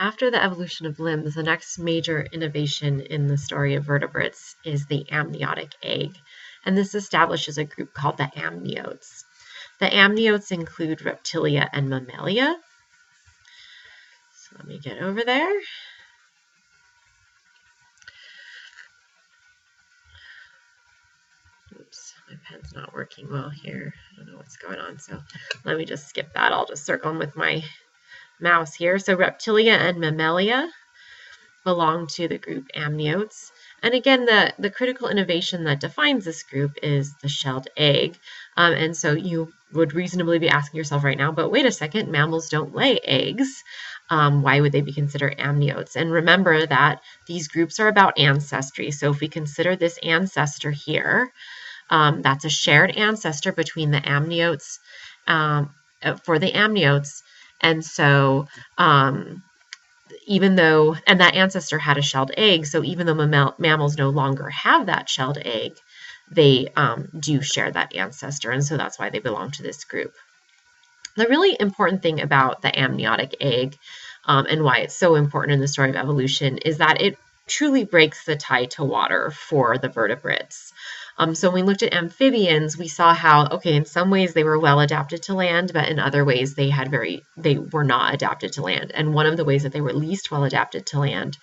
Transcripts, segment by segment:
After the evolution of limbs, the next major innovation in the story of vertebrates is the amniotic egg, and this establishes a group called the Amniotes. The Amniotes include Reptilia and Mammalia. So let me get over there. Oops, my pen's not working well here. I don't know what's going on, so let me just skip that. I'll just circle them with my mouse here. So Reptilia and Mammalia belong to the group Amniotes. And again, the critical innovation that defines this group is the shelled egg. And so you would reasonably be asking yourself right now, but wait a second, mammals don't lay eggs. Why would they be considered amniotes? And remember that these groups are about ancestry. So if we consider this ancestor here, that's a shared ancestor between the amniotes for the amniotes. And so even though, and that ancestor had a shelled egg, so even though mammals no longer have that shelled egg, they do share that ancestor, and so that's why they belong to this group. The really important thing about the amniotic egg and why it's so important in the story of evolution is that it truly breaks the tie to water for the vertebrates. So when we looked at amphibians, we saw how, okay, in some ways they were well adapted to land, but in other ways they were not adapted to land. And one of the ways that they were least well adapted to land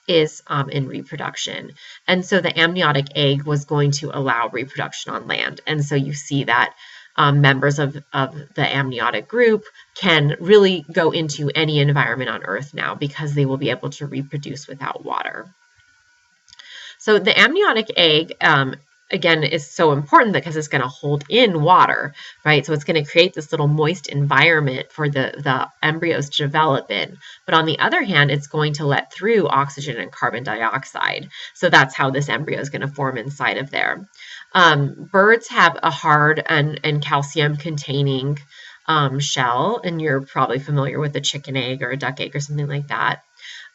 is in reproduction. And so the amniotic egg was going to allow reproduction on land. And so you see that members of the amniotic group can really go into any environment on Earth now because they will be able to reproduce without water. So the amniotic egg, again, is so important because it's going to hold in water, right? So it's going to create this little moist environment for the embryos to develop in. But on the other hand, it's going to let through oxygen and carbon dioxide. So that's how this embryo is going to form inside of there. Birds have a hard and calcium-containing shell, and you're probably familiar with a chicken egg or a duck egg or something like that.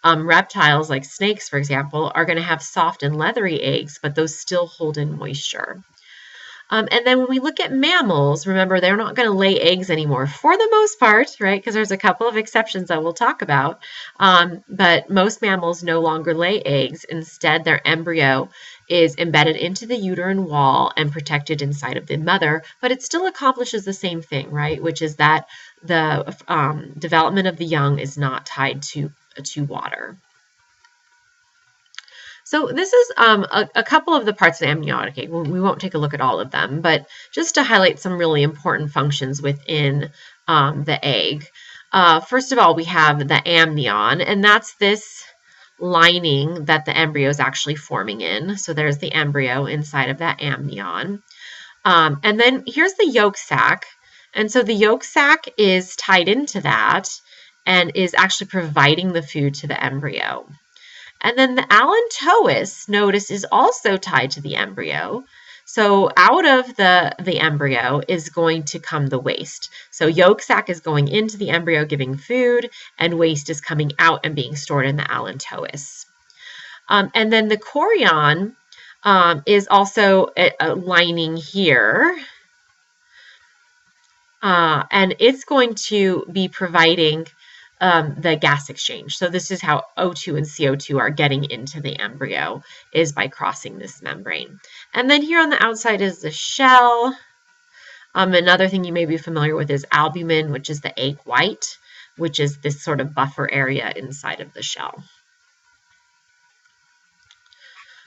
Reptiles like snakes, for example, are going to have soft and leathery eggs, but those still hold in moisture. And then when we look at mammals, remember, they're not going to lay eggs anymore for the most part, right? Because there's a couple of exceptions that we'll talk about. But most mammals no longer lay eggs. Instead, their embryo is embedded into the uterine wall and protected inside of the mother, but it still accomplishes the same thing, right? Which is that the development of the young is not tied to water. So this is a couple of the parts of the amniotic egg. We won't take a look at all of them, but just to highlight some really important functions within the egg. First of all, we have the amnion, and that's this lining that the embryo is actually forming in. So there's the embryo inside of that amnion. And then here's the yolk sac. And so the yolk sac is tied into that and is actually providing the food to the embryo. And then the allantois, notice, is also tied to the embryo. So out of the embryo is going to come the waste. So yolk sac is going into the embryo giving food, and waste is coming out and being stored in the allantois. And then the chorion is also a lining here. And it's going to be providing the gas exchange. So this is how O2 and CO2 are getting into the embryo, is by crossing this membrane. And then here on the outside is the shell. Another thing you may be familiar with is albumin, which is the egg white, which is this sort of buffer area inside of the shell.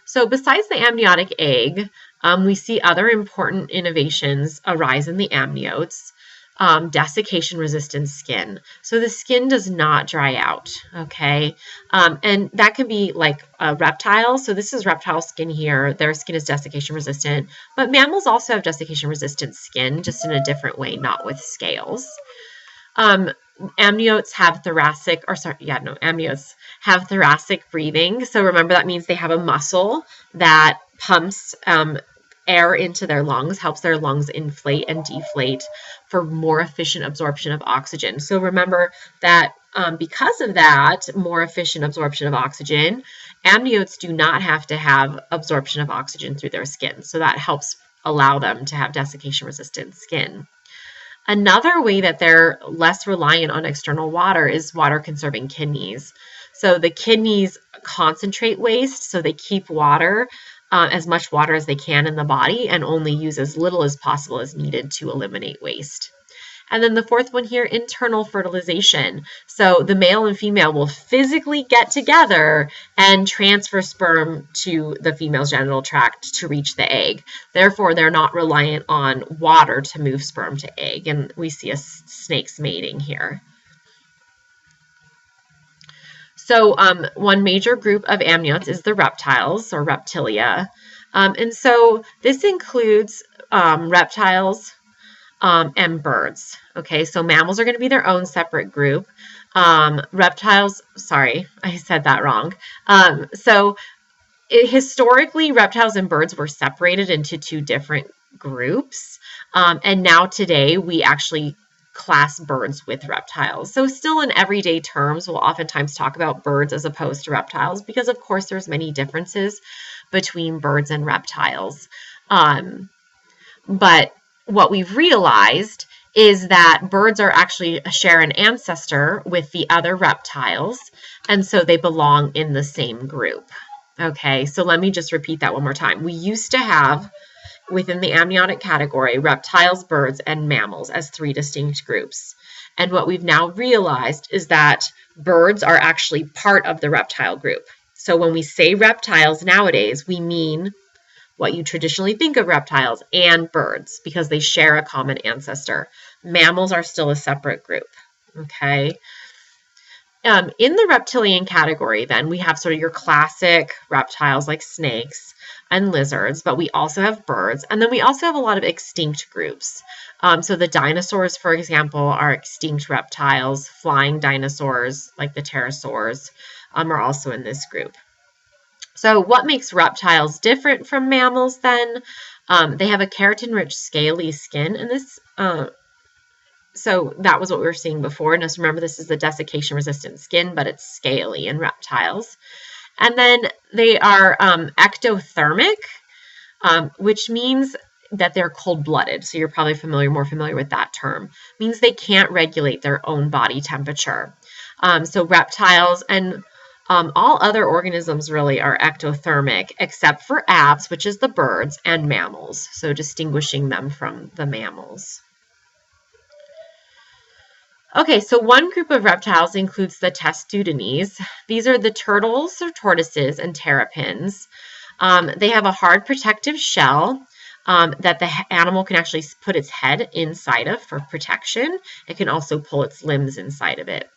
So besides the amniotic egg, we see other important innovations arise in the amniotes. Desiccation-resistant skin. So the skin does not dry out, okay? And that can be like reptiles. So this is reptile skin here. Their skin is desiccation-resistant. But mammals also have desiccation-resistant skin, just in a different way, not with scales. Amniotes have amniotes have thoracic breathing. So remember, that means they have a muscle that pumps air into their lungs, helps their lungs inflate and deflate for more efficient absorption of oxygen. So remember that because of that more efficient absorption of oxygen, amniotes do not have to have absorption of oxygen through their skin. So that helps allow them to have desiccation-resistant skin. Another way that they're less reliant on external water is water-conserving kidneys. So the kidneys concentrate waste, so they keep water, as much water as they can in the body, and only use as little as possible as needed to eliminate waste. And then the fourth one here, internal fertilization. So the male and female will physically get together and transfer sperm to the female's genital tract to reach the egg. Therefore, they're not reliant on water to move sperm to egg. And we see a snake's mating here. So one major group of amniotes is the reptiles, or Reptilia. And so this includes reptiles, and birds. Okay, so mammals are going to be their own separate group. Reptiles, sorry, I said that wrong. Historically, reptiles and birds were separated into two different groups. And now today, we actually class birds with reptiles. So still in everyday terms, we'll oftentimes talk about birds as opposed to reptiles because, of course, there's many differences between birds and reptiles. But what we've realized is that birds are actually share an ancestor with the other reptiles, and so they belong in the same group. Okay, so let me just repeat that one more time. We used to have, within the amniotic category, reptiles, birds, and mammals as three distinct groups. And what we've now realized is that birds are actually part of the reptile group. So when we say reptiles nowadays, we mean what you traditionally think of reptiles and birds because they share a common ancestor. Mammals are still a separate group, okay? In the reptilian category, then, we have sort of your classic reptiles like snakes and lizards, but we also have birds, and then we also have a lot of extinct groups. So the dinosaurs, for example, are extinct reptiles. Flying dinosaurs, like the pterosaurs, are also in this group. So what makes reptiles different from mammals then? They have a keratin-rich scaly skin, and this, so that was what we were seeing before. Just remember, this is the desiccation-resistant skin, but it's scaly in reptiles. And then they are ectothermic, which means that they're cold-blooded. So you're probably more familiar with that term. It means they can't regulate their own body temperature. So reptiles and all other organisms really are ectothermic, except for aves, which is the birds, and mammals, so distinguishing them from the mammals. Okay, so one group of reptiles includes the testudines. These are the turtles or tortoises and terrapins. They have a hard protective shell that the animal can actually put its head inside of for protection. It can also pull its limbs inside of it.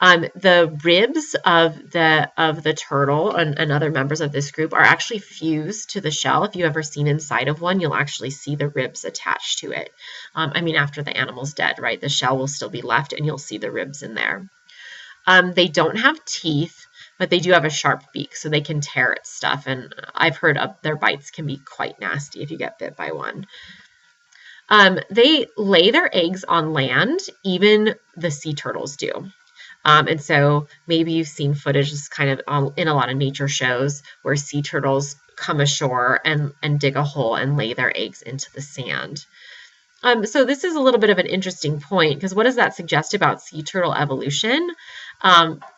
The ribs of the turtle and other members of this group are actually fused to the shell. If you've ever seen inside of one, you'll actually see the ribs attached to it. After the animal's dead, right? The shell will still be left and you'll see the ribs in there. They don't have teeth, but they do have a sharp beak, so they can tear at stuff. And I've heard their bites can be quite nasty if you get bit by one. They lay their eggs on land, even the sea turtles do. And so maybe you've seen footage kind of in a lot of nature shows where sea turtles come ashore and dig a hole and lay their eggs into the sand. So this is a little bit of an interesting point because what does that suggest about sea turtle evolution?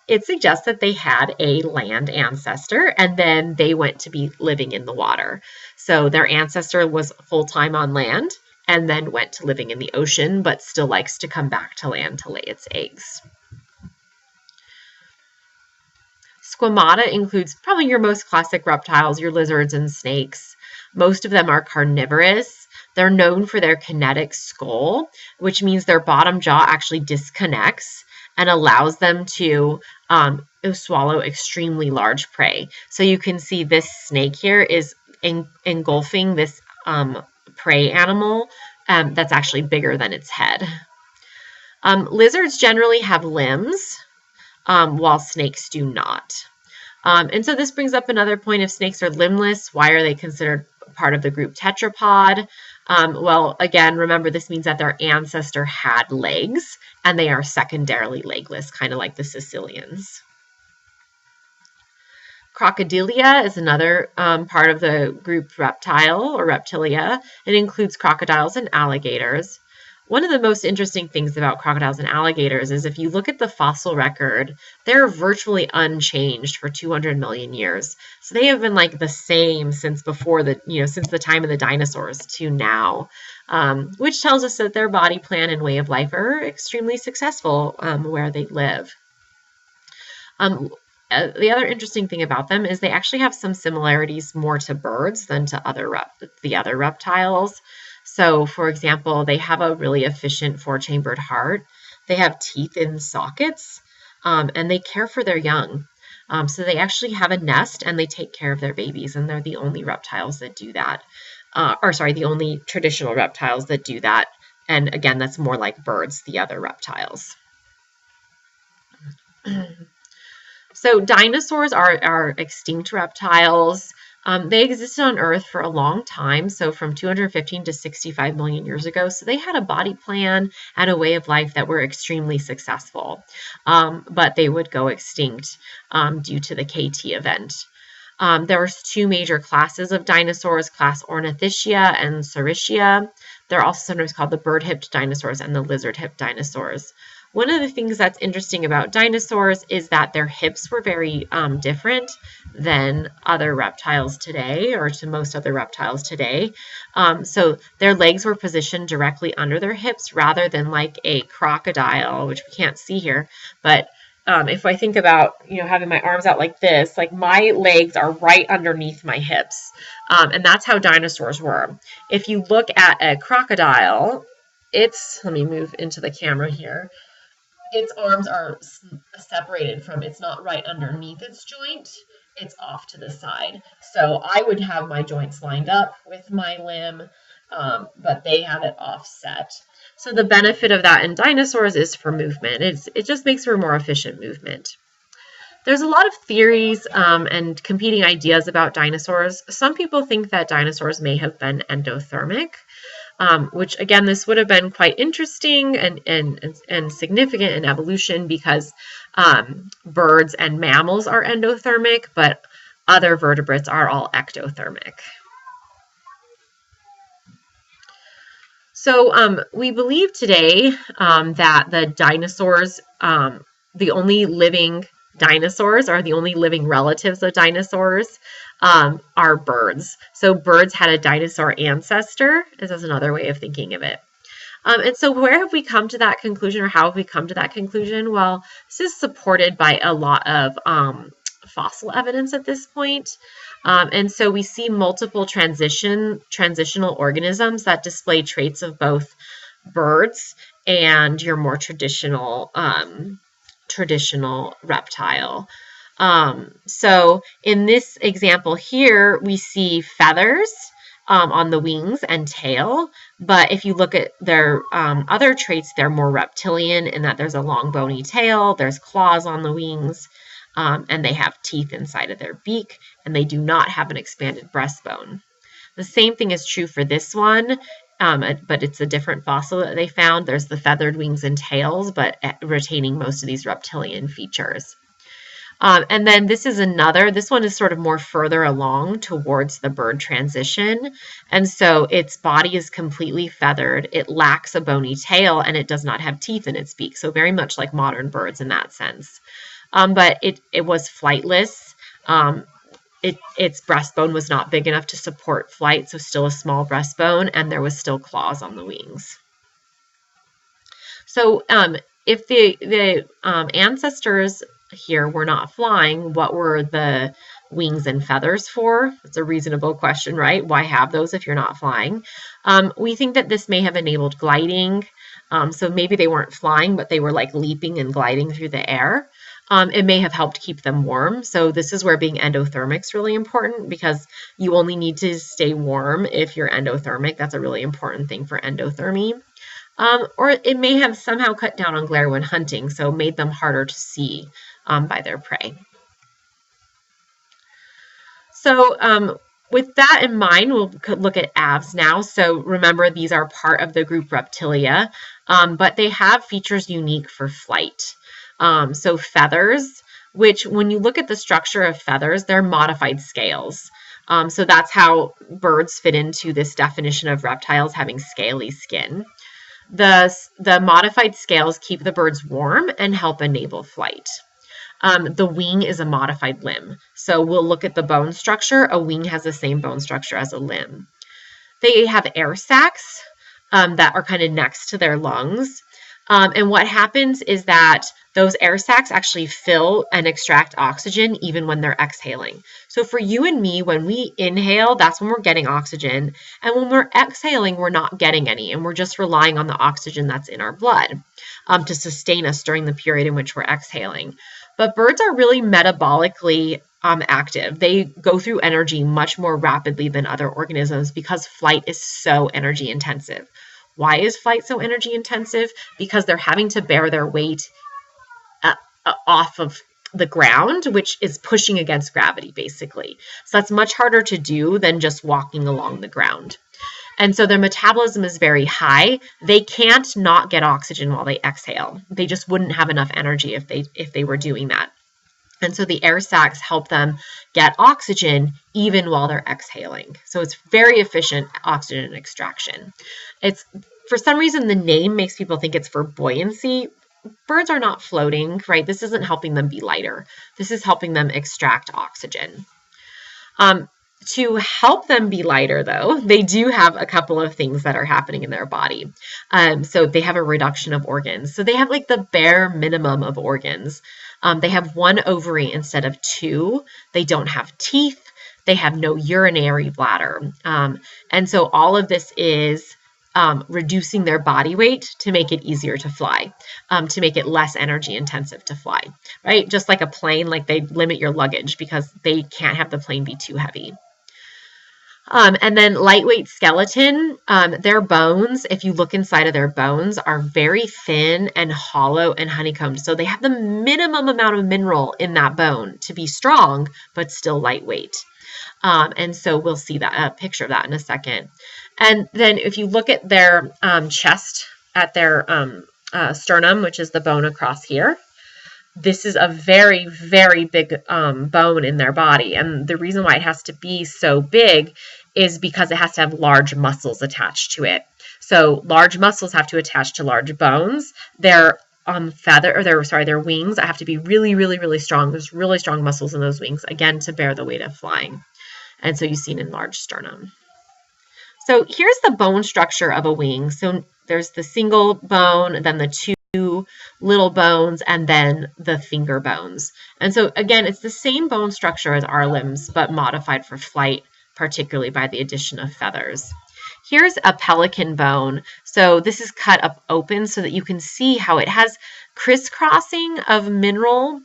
It suggests that they had a land ancestor and then they went to be living in the water. So their ancestor was full-time on land and then went to living in the ocean, but still likes to come back to land to lay its eggs. Squamata includes probably your most classic reptiles, your lizards and snakes. Most of them are carnivorous. They're known for their kinetic skull, which means their bottom jaw actually disconnects and allows them to swallow extremely large prey. So you can see this snake here is engulfing this prey animal that's actually bigger than its head. Lizards generally have limbs, while snakes do not. And so this brings up another point. If snakes are limbless, why are they considered part of the group tetrapod? Well, again, remember this means that their ancestor had legs and they are secondarily legless, kind of like the Sicilians. Crocodilia is another part of the group reptile or Reptilia. It includes crocodiles and alligators. One of the most interesting things about crocodiles and alligators is if you look at the fossil record, they're virtually unchanged for 200 million years. So they have been like the same since before the, since the time of the dinosaurs to now, which tells us that their body plan and way of life are extremely successful where they live. The other interesting thing about them is they actually have some similarities more to birds than to the other reptiles. So, for example, they have a really efficient 4-chambered heart. They have teeth in sockets, and they care for their young. So they actually have a nest, and they take care of their babies, and they're the only reptiles that do that. The only traditional reptiles that do that. And again, that's more like birds, the other reptiles. So dinosaurs are extinct reptiles. They existed on Earth for a long time, so from 215 to 65 million years ago. So they had a body plan and a way of life that were extremely successful, but they would go extinct due to the KT event. There were 2 major classes of dinosaurs, class Ornithischia and Saurischia. They're also sometimes called the bird-hipped dinosaurs and the lizard-hipped dinosaurs. One of the things that's interesting about dinosaurs is that their hips were very different than other reptiles today, or to most other reptiles today. So their legs were positioned directly under their hips rather than like a crocodile, which we can't see here. But if I think about, having my arms out like this, like my legs are right underneath my hips. And that's how dinosaurs were. If you look at a crocodile, let me move into the camera here. Its arms are separated from, it's not right underneath its joint, it's off to the side. So I would have my joints lined up with my limb, but they have it offset. So the benefit of that in dinosaurs is for movement. It just makes for more efficient movement. There's a lot of theories and competing ideas about dinosaurs. Some people think that dinosaurs may have been endothermic. Which again, this would have been quite interesting and significant in evolution because birds and mammals are endothermic, but other vertebrates are all ectothermic. So we believe today that the dinosaurs, the only living dinosaurs, are the only living relatives of dinosaurs, are birds. So birds had a dinosaur ancestor. This is another way of thinking of it. And so where have we come to that conclusion, or how have we come to that conclusion? Well, this is supported by a lot of fossil evidence at this point. And so we see multiple transitional organisms that display traits of both birds and your more traditional reptile. So in this example here, we see feathers on the wings and tail, but if you look at their other traits, they're more reptilian in that there's a long bony tail, there's claws on the wings, and they have teeth inside of their beak, and they do not have an expanded breastbone. The same thing is true for this one, but it's a different fossil that they found. There's the feathered wings and tails, but retaining most of these reptilian features. And then this one is sort of more further along towards the bird transition. And so its body is completely feathered. It lacks a bony tail, and it does not have teeth in its beak. So very much like modern birds in that sense. But it was flightless. Its breastbone was not big enough to support flight, so still a small breastbone, and there was still claws on the wings. So if the ancestors here were not flying, what were the wings and feathers for? It's a reasonable question, right? Why have those if you're not flying? We think that this may have enabled gliding. So maybe they weren't flying, but they were like leaping and gliding through the air. It may have helped keep them warm. So this is where being endothermic is really important, because you only need to stay warm if you're endothermic. That's a really important thing for endothermy. Or it may have somehow cut down on glare when hunting, so made them harder to see by their prey. So with that in mind, we'll look at aves now. So remember, these are part of the group Reptilia, but they have features unique for flight. So feathers, which when you look at the structure of feathers, they're modified scales. So that's how birds fit into this definition of reptiles having scaly skin. The modified scales keep the birds warm and help enable flight. The wing is a modified limb. So we'll look at the bone structure. A wing has the same bone structure as a limb. They have air sacs that are kind of next to their lungs. And what happens is that those air sacs actually fill and extract oxygen even when they're exhaling. So for you and me, when we inhale, that's when we're getting oxygen. And when we're exhaling, we're not getting any. And we're just relying on the oxygen that's in our blood to sustain us during the period in which we're exhaling. But birds are really metabolically active. They go through energy much more rapidly than other organisms because flight is so energy intensive. Why is flight so energy intensive? Because they're having to bear their weight off of the ground, which is pushing against gravity, basically. So that's much harder to do than just walking along the ground. And so their metabolism is very high. They can't not get oxygen while they exhale. They just wouldn't have enough energy if they were doing that. And so the air sacs help them get oxygen even while they're exhaling. So it's very efficient oxygen extraction. It's, for some reason, the name makes people think it's for buoyancy. Birds are not floating, right? This isn't helping them be lighter. This is helping them extract oxygen. To help them be lighter, though, they do have a couple of things that are happening in their body. So they have a reduction of organs. So they have like the bare minimum of organs. They have one ovary instead of two. They don't have teeth. They have no urinary bladder. And so all of this is reducing their body weight to make it easier to fly, to make it less energy intensive to fly, right? Just like a plane, like they limit your luggage because they can't have the plane be too heavy. And then lightweight skeleton, their bones, if you look inside of their bones, are very thin and hollow and honeycombed. So they have the minimum amount of mineral in that bone to be strong, but still lightweight. And so we'll see that a picture of that in a second. And then if you look at their chest, at their sternum, which is the bone across here, this is a very, very big bone in their body. And the reason why it has to be so big is because it has to have large muscles attached to it. So large muscles have to attach to large bones. Their their wings have to be really, really, really strong. There's really strong muscles in those wings, again, to bear the weight of flying. And so you see an enlarged sternum. So here's the bone structure of a wing. So there's the single bone, then the two little bones, and then the finger bones. And so again, it's the same bone structure as our limbs, but modified for flight, particularly by the addition of feathers. Here's a pelican bone. So this is cut up open so that you can see how it has crisscrossing of mineral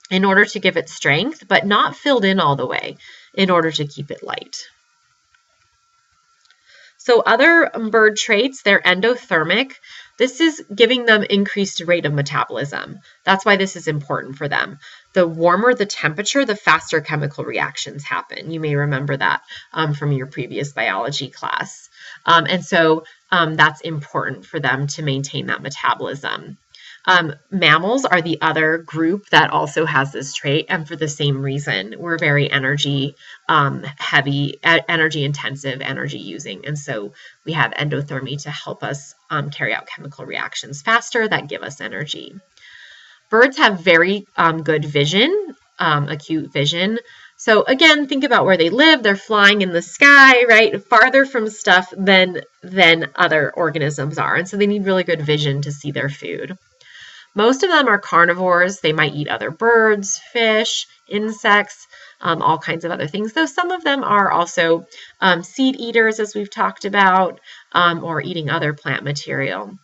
in order to give it strength, but not filled in all the way in order to keep it light. So other bird traits, they're endothermic. This is giving them increased rate of metabolism. That's why this is important for them. The warmer the temperature, the faster chemical reactions happen. You may remember that from your previous biology class. And so that's important for them to maintain that metabolism. Mammals are the other group that also has this trait, and for the same reason. We're very energy heavy, energy intensive, energy using, and so we have endothermy to help us carry out chemical reactions faster that give us energy. Birds have very good vision, acute vision. So again, think about where they live. They're flying in the sky, right? Farther from stuff than other organisms are, and so they need really good vision to see their food. Most of them are carnivores. They might eat other birds, fish, insects, all kinds of other things, though some of them are also seed eaters, as we've talked about, or eating other plant material.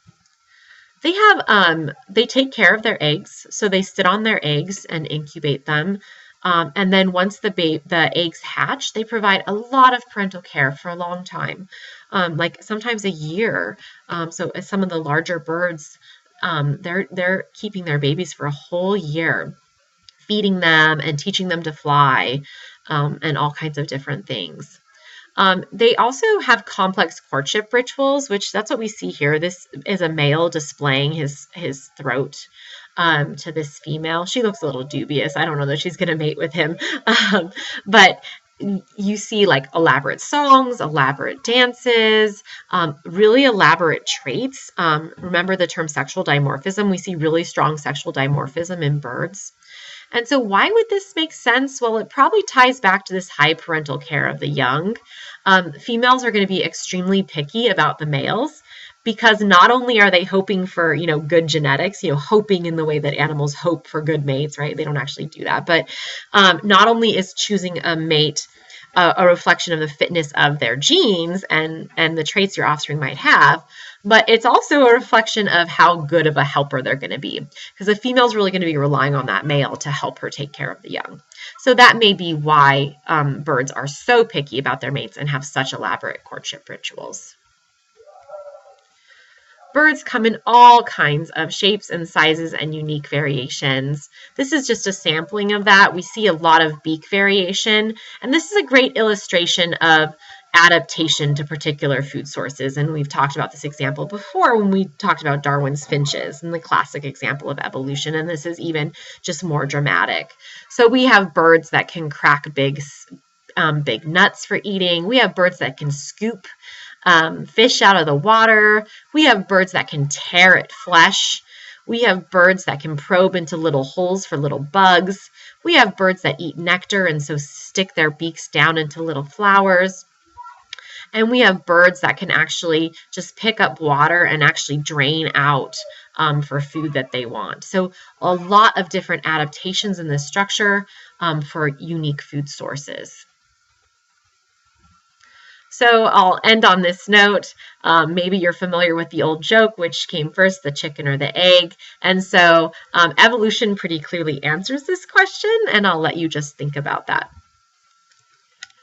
They take care of their eggs, so they sit on their eggs and incubate them. And then once the eggs hatch, they provide a lot of parental care for a long time, like sometimes a year. So as some of the larger birds, they're keeping their babies for a whole year, feeding them and teaching them to fly, and all kinds of different things. They also have complex courtship rituals, which that's what we see here. This is a male displaying his throat to this female. She looks a little dubious. I don't know that she's going to mate with him, but you see like elaborate songs, elaborate dances, really elaborate traits. Remember the term sexual dimorphism? We see really strong sexual dimorphism in birds. And so why would this make sense? Well, it probably ties back to this high parental care of the young. Females are going to be extremely picky about the males, because not only are they hoping for, good genetics, hoping in the way that animals hope for good mates, right? They don't actually do that. But not only is choosing a mate a reflection of the fitness of their genes and the traits your offspring might have, but it's also a reflection of how good of a helper they're going to be, because the female's really going to be relying on that male to help her take care of the young. So that may be why birds are so picky about their mates and have such elaborate courtship rituals. Birds come in all kinds of shapes and sizes and unique variations. This is just a sampling of that. We see a lot of beak variation, and this is a great illustration of adaptation to particular food sources. And we've talked about this example before when we talked about Darwin's finches and the classic example of evolution, and this is even just more dramatic. So we have birds that can crack big nuts for eating. We have birds that can scoop fish out of the water. We have birds that can tear at flesh. We have birds that can probe into little holes for little bugs. We have birds that eat nectar and so stick their beaks down into little flowers. And we have birds that can actually just pick up water and actually drain out for food that they want. So a lot of different adaptations in this structure for unique food sources. So I'll end on this note. Maybe you're familiar with the old joke, which came first, the chicken or the egg? And so evolution pretty clearly answers this question, and I'll let you just think about that.